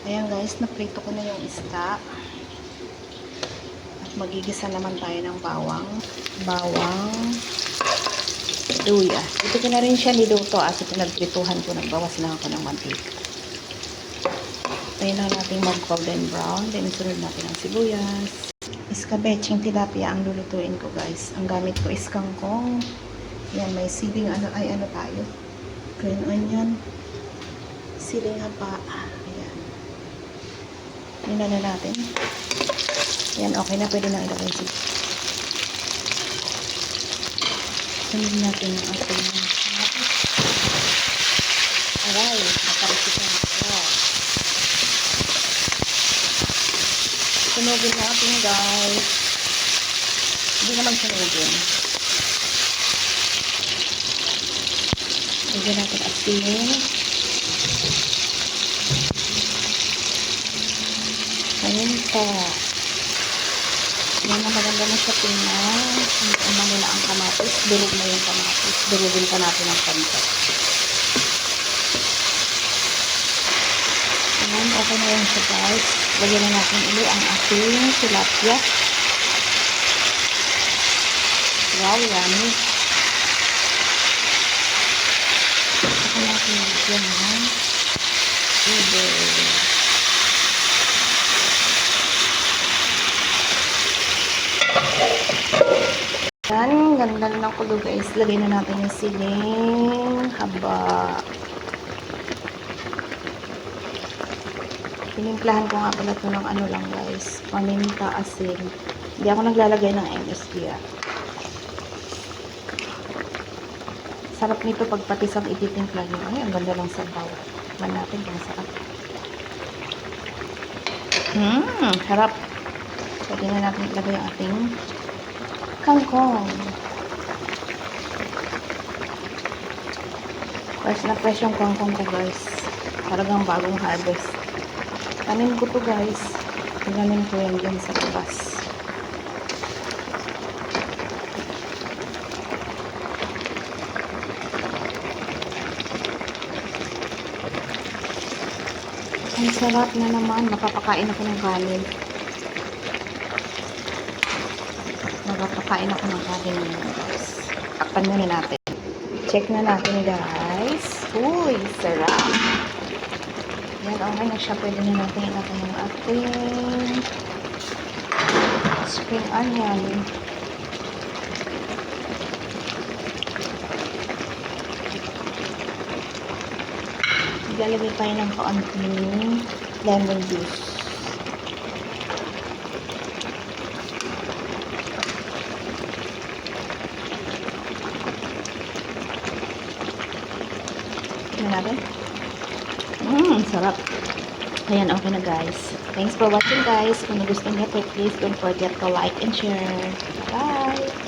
Ayan guys, naprito ko na yung isda. At magigisa naman tayo ng bawang. Luya. Ito ko na rin siya niluto as pinagprituhan ko. Nagbawas lang ako ng mantika. Tayo na natin mag-golden brown. Then isunod natin ang sibuyas. Iskabeching tilapia ang lulutuin ko guys. Ang gamit ko is kangkong. Yan, may siling ano tayo. Green onion. Siling haba. Ayan. Yun na natin. Yan, okay na. Pwede na ilagay siya. Sunod natin yung ating kamatis. Aray, nakarito na ako. Sunugin natin guys. Hindi naman sunugin. Lagyan natin asin. Paminta. Yan na maganda na siya tingnan. Umano na ang kamatis. Durog na yung kamatis. Durugin pa natin ang paminta. Ayan, okay na yan siya guys. Lagyan na natin uli ang ating tilapia. Wow, yummy. Saka natin lagyan ng tubig. Yan, ganda ng kulo guys. Lagyan na natin yung siling haba. Pinimplahan ko nga pala ito ng ano lang guys. Paminta, asin. Hindi ako naglalagay ng MSG. Sarap nito pag patisang ititimpla nyo. Ay, ang ganda lang sa bawat. Tignan natin kung sarap. Harap. Pwede na natin ilagay ang ating kangkong. Fresh na fresh yung kangkong ko guys. Talagang bagong harvest. Tanim ko to guys. Tinanim ko yan dyan sa labas. Ang sarap na naman. Napapakain ako ng kanin. Napapakain ako ng kanin ngayon guys. Takpan muna natin. Check na natin guys. Uy, sarap. Yan, okay na siya. Pwede na natin ilagay yung ating spring onion. Ilalagay tayo ng kaunting lemon juice. Tignan natin. Sarap. Ayan, okay na guys. Thanks for watching guys. Kung gusto niyo, please don't forget to like and share. Bye!